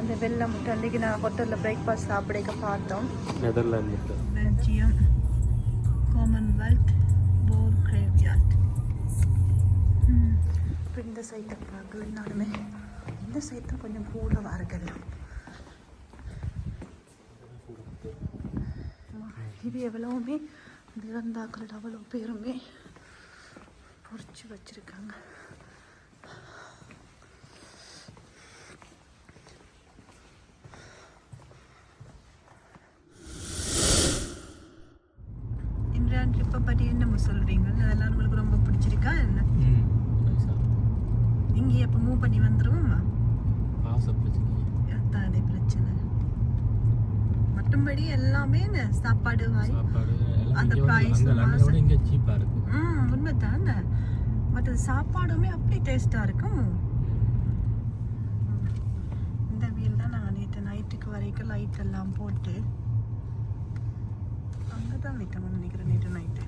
வந்து வெள்ளை முட்டை அன்றைக்கி நான் ஹோட்டலில் பிரேக்ஃபாஸ்ட் சாப்பிட பார்த்தோம். நெதர்லாந்து பெல்ஜியம் காமன்வெல்த் போர் கிரேவ்யார்ட். இப்போ இந்த சைட்டை பார்க்கலனாலுமே இந்த சைட்டும் கொஞ்சம் கூடவாக இருக்கலாம். இது எவ்வளவுமே திறந்தாக்கள் அவ்வளோ பேருமே பொறிச்சு வச்சுருக்காங்க. இன்றைய ட்ரிப்பை பற்றி என்ன சொல்கிறீங்க? அதெல்லாம் உங்களுக்கு ரொம்ப பிடிச்சிருக்கா என்ன? இங்கே எப்போ மூவ் பண்ணி வந்துடுவோமா? அதான் பிரச்சனை. மற்றபடி எல்லாமே சாப்பாடு அந்த ப்ரைஸ் உண்மைதான். மற்ற சாப்பாடுமே அப்படி டேஸ்டாக இருக்கும். இந்த வீல் தான் நாங்கள் நேற்று நைட்டுக்கு வரைக்கும் லைட் எல்லாம் போட்டு அங்கே தான் விட்டோம்னு நினைக்கிறேன். நேற்று நைட்டு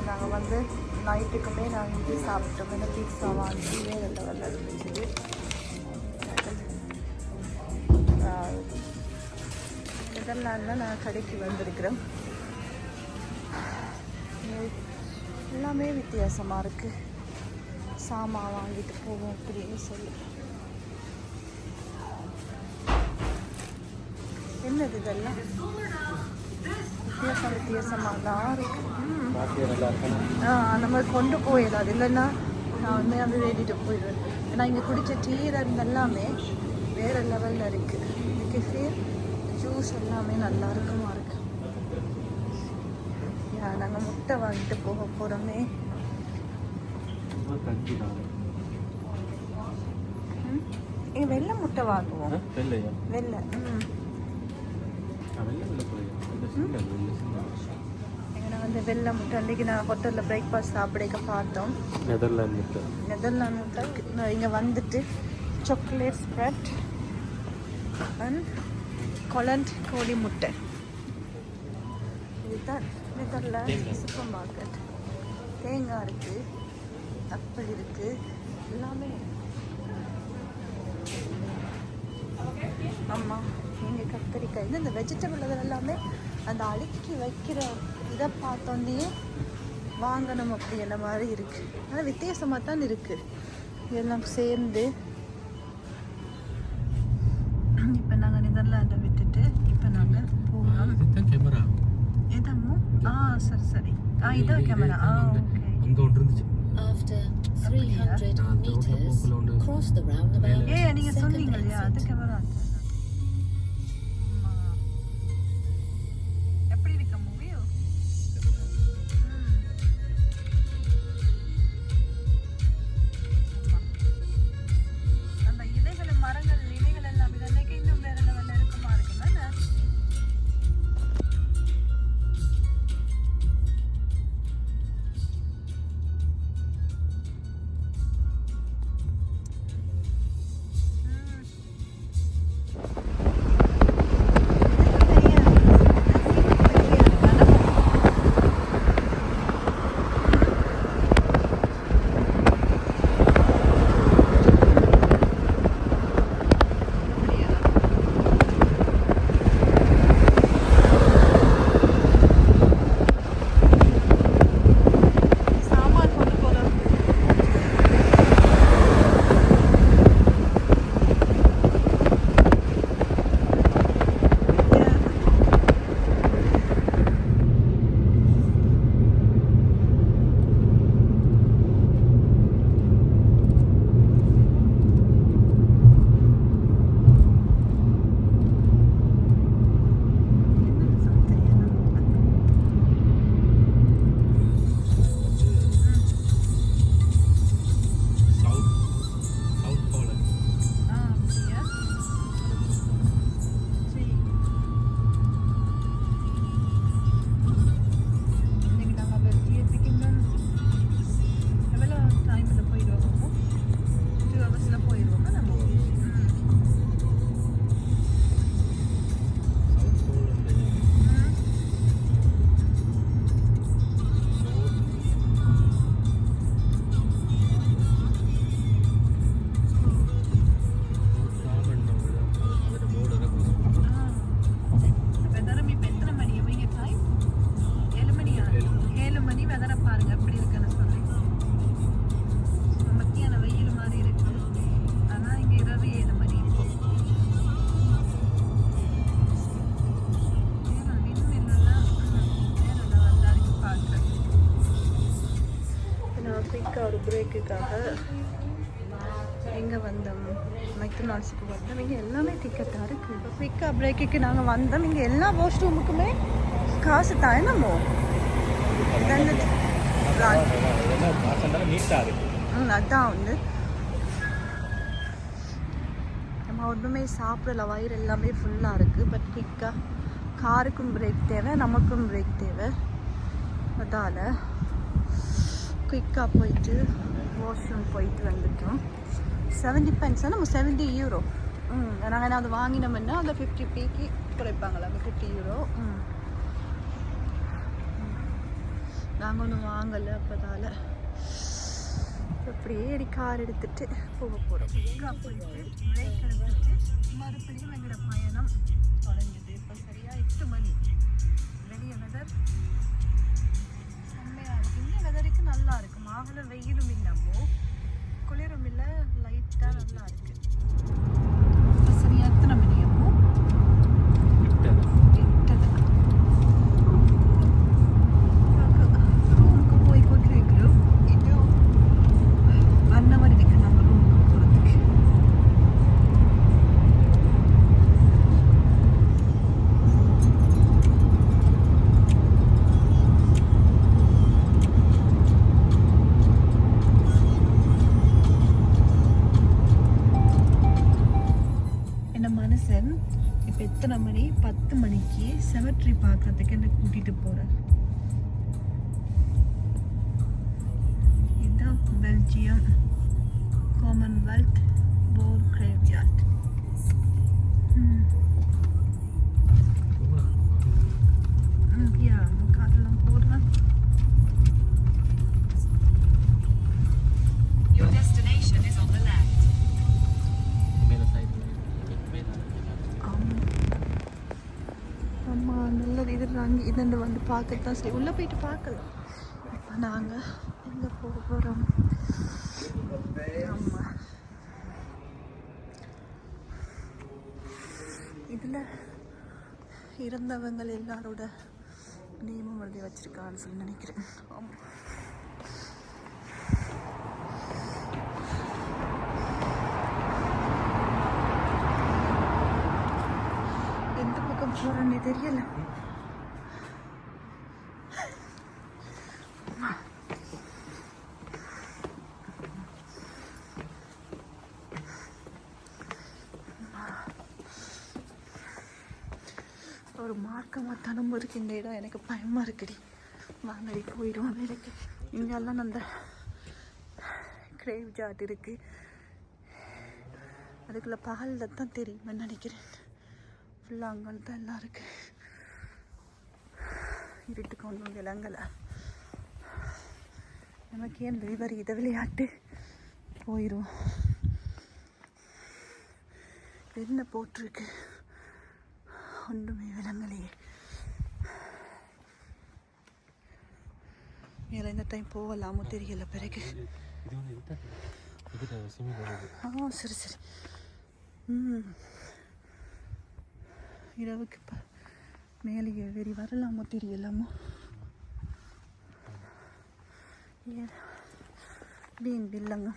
நாங்கள் வந்து நைட்டுக்குமே நாங்கள் இங்கே சாப்பிட்டோம். இந்த பீட்சா வாங்கி வேறு லெவலில் இருந்துச்சு. நெதர்லாண்டில் நான் கடைக்கு வந்திருக்கிறேன். எல்லாமே வித்தியாசமாக இருக்குது. சாமான் வாங்கிட்டு போவோம் அப்படின்னு சொல்லி. என்னது இதெல்லாம் வித்தியாசமாக தான் இருக்கு. நம்ம கொண்டு போயிடாது இல்லைன்னா நான் வந்து அது தேடிட்டு போயிடுவேன். ஏன்னா இங்கே குடித்த டீயில் இருந்து எல்லாமே வேறு லெவலில் இருக்குது. கெஃபே ஜூஸ் எல்லாமே நல்லா இருக்குமா இருக்கு. நாங்கள் முட்டை வாங்கிட்டு போக போகிறோமே. வெள்ளை முட்டை வாங்குவோம். வெள்ளை எங்கன்னா வந்து வெள்ளை முட்டை அன்றைக்கி நான் ஹோட்டலில் பிரேக்ஃபாஸ்ட் சாப்பிட பார்த்தோம். நெதர்லாந்து முட்டை. இங்கே வந்துட்டு சாக்லேட் ஸ்ப்ரெட் அண்ட் கொலண்ட் கோழி முட்டை. இதுதான் நெதர்லாந்து சூப்பர் மார்க்கெட். தேங்காய் இருக்குது, ஆப்பிள் இருக்குது, எல்லாமே. ஆமாம், இங்கே கத்தரிக்காய் இந்த வெஜிடபிள் அதில் எல்லாமே அந்த அடுக்கி வைக்கிற இதை பார்த்தோன்னே வாங்கணும் அப்படின்ற மாதிரி இருக்குது. ஆனால் வித்தியாசமாக தான் இருக்குது எல்லாம் சேர்ந்து. இப்போ நாங்கள் நெதர்லாண்டை விட்டுட்டு இப்போ நாங்கள் போகிறோம். எதாமோ சரி சரி இதான் கேமரா. ஓகே. அங்கே ஒன்று இருந்துச்சு. நீங்க சொன்னீங்க இல்லையா அது கேமரா. எப்படி இருக்க மூவி? அந்த இலைகள் மரங்கள் இலைகள் எல்லாம் இதன்னைக்கு இன்னும் வேற லெவல்ல இருக்குமா இருக்குமா? பாருங்க எப்படி இருக்குன்னு சொல்லி. மத்தியான வெயில் மாதிரி இருக்கு, ஆனா இங்க இரவு 7 மணி. இப்போ நான் குயிக்காக ஒரு பிரேக்குக்காக எங்கே வந்தோம், மெக்டொனால்ட்ஸுக்கு வந்தோம். இங்கே எல்லாமே டிக்கெட்டாக இருக்குது. இப்போ குயிக்காக பிரேக்குக்கு நாங்கள் வந்தோம். இங்கே எல்லா வாஷ் ரூமுக்குமே காசு தான் என்னமோ. அதான் வந்து நம்ம ஒன்றுமே சாப்பிடல, வயிறு எல்லாமே ஃபுல்லாக இருக்குது. பட் குயிக்காக காருக்கும் பிரேக் தேவை, நமக்கும் பிரேக் தேவை. அதால் குயிக்காக போயிட்டு வாஷ்ரூம் போயிட்டு வந்துட்டோம். 70 pence, நம்ம 70 euro. நாங்கள் அது வாங்கினோம்னா அந்த 50p குறைப்பாங்களா, அந்த 50 euro. நாங்கள் ஒன்றும் வாங்கலை. அப்போதால் அப்படியே ஏறி கார் எடுத்துகிட்டு போக போகிறோம். குயிக்காக போயிட்டு பிரேக் எடுத்துட்டு மறுபடியும் எங்களோட பயணம் தொடங்குது. இப்போ சரியாக 8 மணி. வெளியே வெதர் செம்மையாக இருக்குது. இந்த வெதருக்கு நல்லா இருக்குது. மாகல வெயிலும் இல்லாமோ குளிரும் இல்லை, லைட்டாக நல்லா இருக்குது. இப்போ சரியாக எத்தனை மணி அப்போ? 8. ரூமுக்கு போய் கொண்டிருக்கிறோம். இன்னும் 1 hour இருக்கு நம்ம ரூமுக்கு போகிறதுக்கு. மனுஷன் இப்போ எத்தனை மணி? 10 மணிக்கு செமெட்ரி பார்க்கறதுக்கு என்ன கூட்டிட்டு போறேன். இதுதான் பெல்ஜியம் காமன்வெல்த் வார் கிரேவ்யார்ட். காரெல்லாம் போடுறேன். Your destination is on the left. அம்மா நல்லது. இது நாங்கள் இதண்டு வந்து பார்த்துட்டு தான் சரி, உள்ளே போயிட்டு பார்க்கலாம். இப்போ நாங்கள் எங்கே போக போகிறோம்? ஆமாம், இதில் இறந்தவங்க எல்லாரோட நேமும் எழுதி வச்சிருக்கான்னு சொல்லி நினைக்கிறேன். ஆமாம், எந்த பக்கம் போகிறேன்னு தெரியல. ஒரு மார்க்கமாக தனமும் இருக்கு இந்த இடம். எனக்கு பயமாக இருக்குடி. வாங்கடி போயிடுவோம் வேலைக்கு. இங்கெல்லாம் அந்த கிரேவ் ஜாட் இருக்குது. அதுக்குள்ள பகலில் தான் தெரியுமே நினைக்கிறேன். ஃபுல்லாக அங்கே தான் எல்லாம் இருக்கு. இருட்டுக்கு ஒன்றும் விளங்கலை. நமக்கு ஏன் விவரி இதை விளையாட்டு போயிடும். என்ன போட்டிருக்கு ஒன்றுமே விளங்கலையே. மேலே இந்த டைம் போகலாமோ தெரியல. பிறகு சரி சரி. இரவுக்கு இப்போ மேலே வெறி வரலாமோ தெரியலாமோ. ஏன் வீண் இல்லைங்க.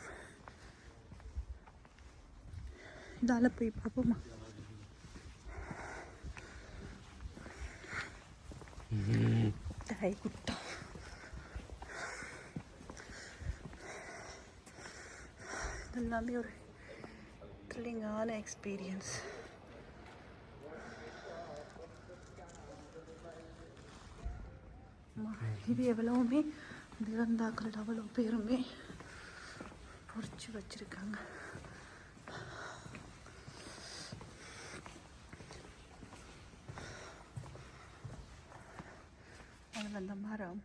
இதால் போய் பார்ப்போமா? தாய் குட்டம். இதெல்லாமே ஒரு த்ரில்லிங்கான எக்ஸ்பீரியன்ஸ். இது எவ்வளவுமே இறந்தாக்கள் அவ்வளோ பேருமே பொறிச்சு வச்சிருக்காங்க. அதில் அந்த மரம்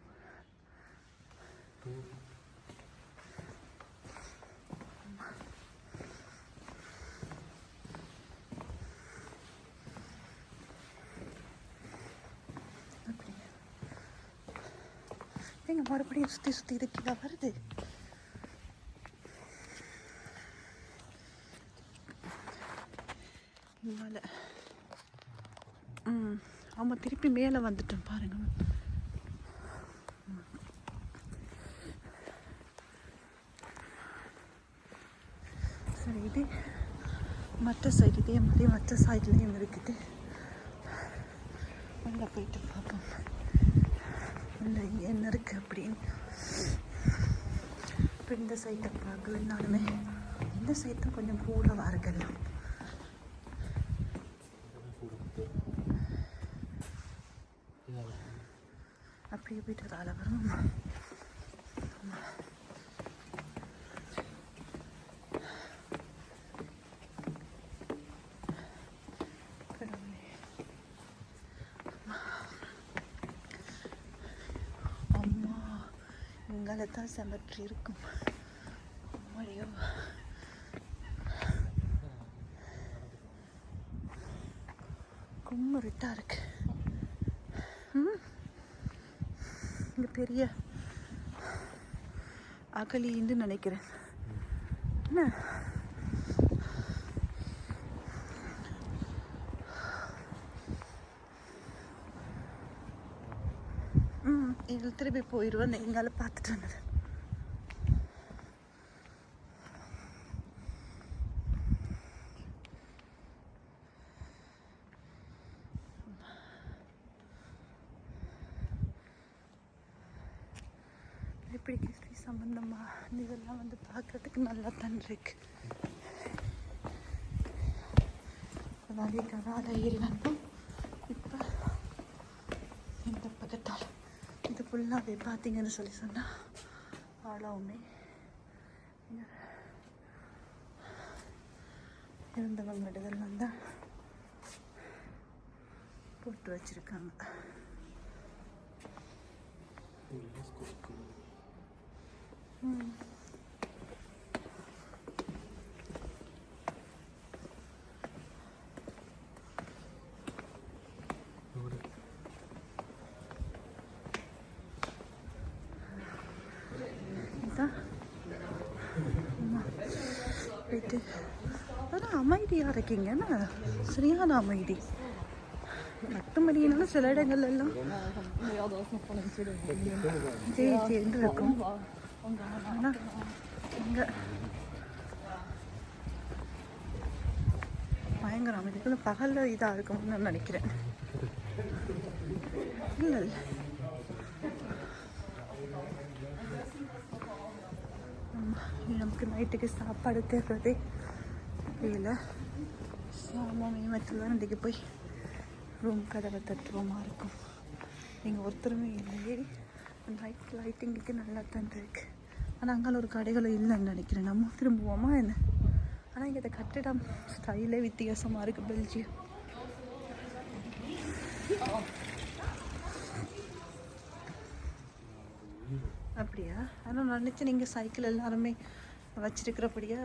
எங்க மறுபடியும் சுற்றி சுற்றி இதுக்கீழே வருது. மேலே ஆமாம், திருப்பி மேலே வந்துட்டோம் பாருங்க. சரி, இது மற்ற சைடு, இதே மாதிரி மற்ற சைட்லேயும் இருக்குது. உள்ளே போயிட்டு பார்ப்போம் இல்லை இங்கே என்ன இருக்குது அப்படின்னு. இப்போ இந்த சைட்டை பார்க்கலனாலுமே இந்த சைட்டும் கொஞ்சம் கூட வாருங்கல்லாம். அப்படியே போயிட்டு அதால் வரும். இங்கால தான் செமட்ரி இருக்கும். ஐயோ, கும்மிருட்டா இருக்கு. இங்கே பெரிய அகலின்னு நினைக்கிறேன். என்ன இதில் திருப்பி போயிடுவேன். எங்கால பார்த்துட்டு வந்தது. எப்படி ஹிஸ்ட்ரி சம்பந்தமாக இதெல்லாம் வந்து பார்க்கறதுக்கு நல்லா தான் இருக்கு. அதாவது கதால ஏறி வந்தோம். இப்போ இந்த பக்கத்தால் இது ஃபுல்லாகவே பார்த்தீங்கன்னு சொல்லி சொன்னால் ஆளாவுமே இருந்தவங்க இதெல்லாம் தான் போட்டு வச்சுருக்காங்க. போயிட்டு ஆனால் அமைதியாக இருக்கீங்கன்னா சரியான அமைதி. மற்றபடினாலும் சில இடங்கள் எல்லாம் சேர்ந்து இருக்கும். ஆனால் இங்கே பயங்கர அமைதிக்குள்ள பகலில் இதாக இருக்கும்னு நான் நினைக்கிறேன். இல்லை இல்லை, நமக்கு நைட்டுக்கு சாப்பாடு தேடுறதே இல்லை. மேமத்தில் தான் இன்றைக்கு போய் ரூம் கதவை தட்டுவோமா இருக்கும். நீங்கள் ஒருத்தருமே இல்லையே. நைட் லைட்டிங்குக்கு நல்லா தான் இருக்கு. ஆனால் அங்கே ஒரு கடைகளும் இல்லைன்னு நினைக்கிறேன். நம்ம திரும்புவோமா என்ன? ஆனால் இங்கே இந்த கட்டிடம் ஸ்டைலே வித்தியாசமாக இருக்குது. பெல்ஜியம் அப்படியா? ஆனால் நினச்சி நீங்கள் சைக்கிள் எல்லாருமே வச்சிருக்கிறபடியா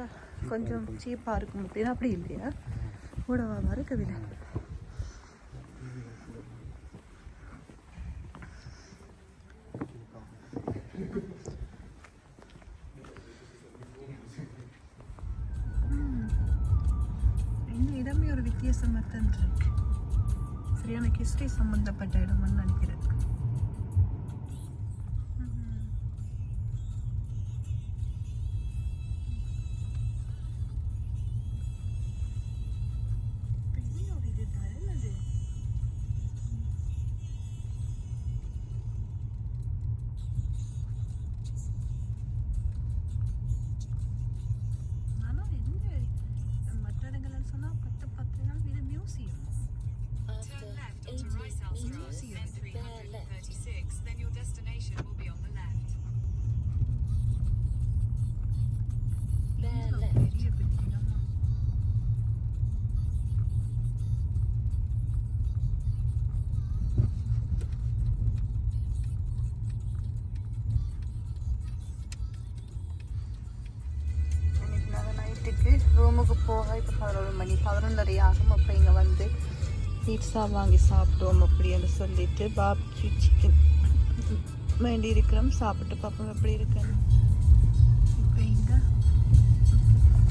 கொஞ்சம் சீப்பாக இருக்கும் அப்படின்னா. அப்படி இல்லையா? கூடவா இருக்குதுல்ல. இந்த இடமே ஒரு வித்தியாசமாக தான் இருக்கு. சரியான ஹிஸ்ட்ரி சம்மந்தப்பட்ட இடம்னு நினைக்கிறேன். Then your destination will be on the left. நைட்டுக்கு ரூமுக்கு போக இப்போ 11 மணி 11:30 ஆகும். அப்போ இங்கே வந்து பீட்சா வாங்கி சாப்பிடுவோம் அப்படின்னு சொல்லிட்டு. பார்பிக்யூ சிக்கன் வேண்டி இருக்கிறோம். சாப்பிட்டு பார்ப்போம் எப்படி இருக்குன்னு. இப்போ இங்கே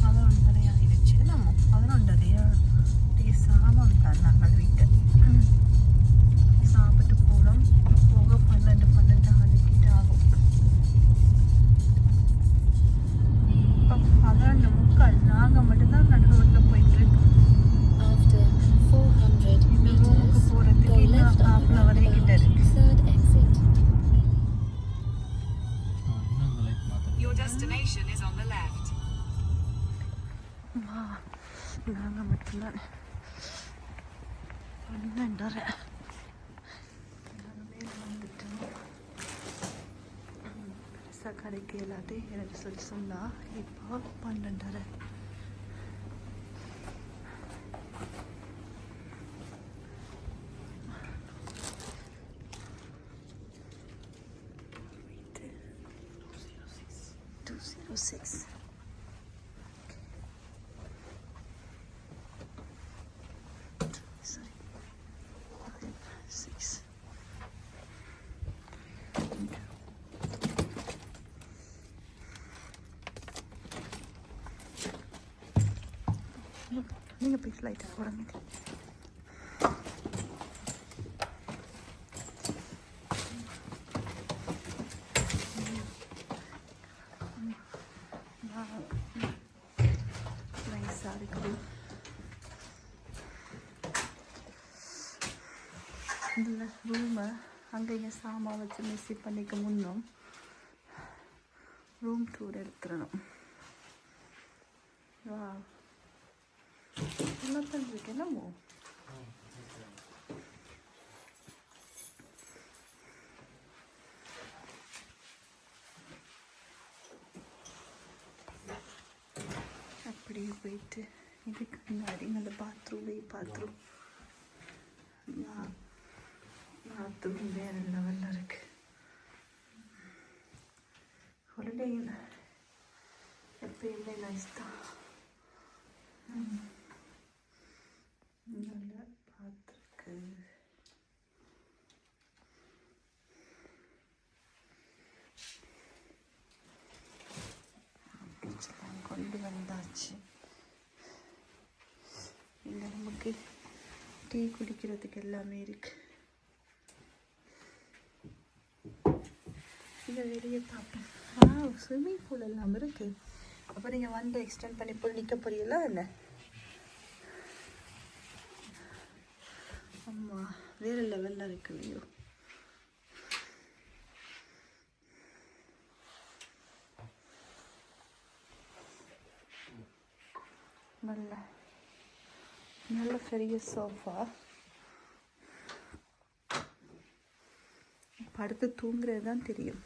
11:30 ஆயிடுச்சு. நம்ம 11:30 சாமான் தான் நாங்கள் வீட்டை சாப்பிட்டு போனோம். போக 12 ஆகிக்கிட்டு ஆகும். இப்போ 11:45 நாங்கள் மட்டும்தான் நடுவில் போயிட்டுருக்கோம். After 400 இந்த ரூமுக்கு meters, போகிறதுக்கு go இன்னும் left on half the an hour கிட்ட roundabout, இருக்கு. third exit. Your destination is on the left. நாங்கள் மட்டும்தான் 12:30 வந்துட்டோம். பெருசாக கடைக்கு எல்லாத்தையும் எனக்கு சொன்னா இப்போ 12:30. Sorry. 5, 6. நீங்கள் போய் லைட்டாக போடுங்க. நைஸாக இருக்குது. இதில் ரூமை அங்கே இங்கே சாமான் வச்சு மிஸ்ஸி பண்ணிக்க முன்னும் ரூம் டூர் எடுத்துடணும். வா என்ன பண்ணிருக்கு என்னமோ அப்படியே போயிட்டு இதுக்கு முன்னாடி அந்த பாத்ரூம் வேறு லெவலில் இருக்கு. ஹாலிடே எப்பயுமே நைஸ் தான். நல்லா பார்த்துருக்கு. கொண்டு வந்தாச்சு. இங்கே நமக்கு டீ குடிக்கிறதுக்கு எல்லாமே இருக்கு. இங்கே வெளியே பார்ப்போம். ஸ்விம்மிங் பூல் எல்லாம் இருக்கு. அப்போ நீங்கள் வந்து எக்ஸ்டெண்ட் பண்ணி போய் நிற்க போறீங்களா என்ன? ஆமாம், வேறு லெவலில் இருக்கு வியூ. நல்ல பெரிய சோஃபா. படுத்து தூங்குறது தான் தெரியும்.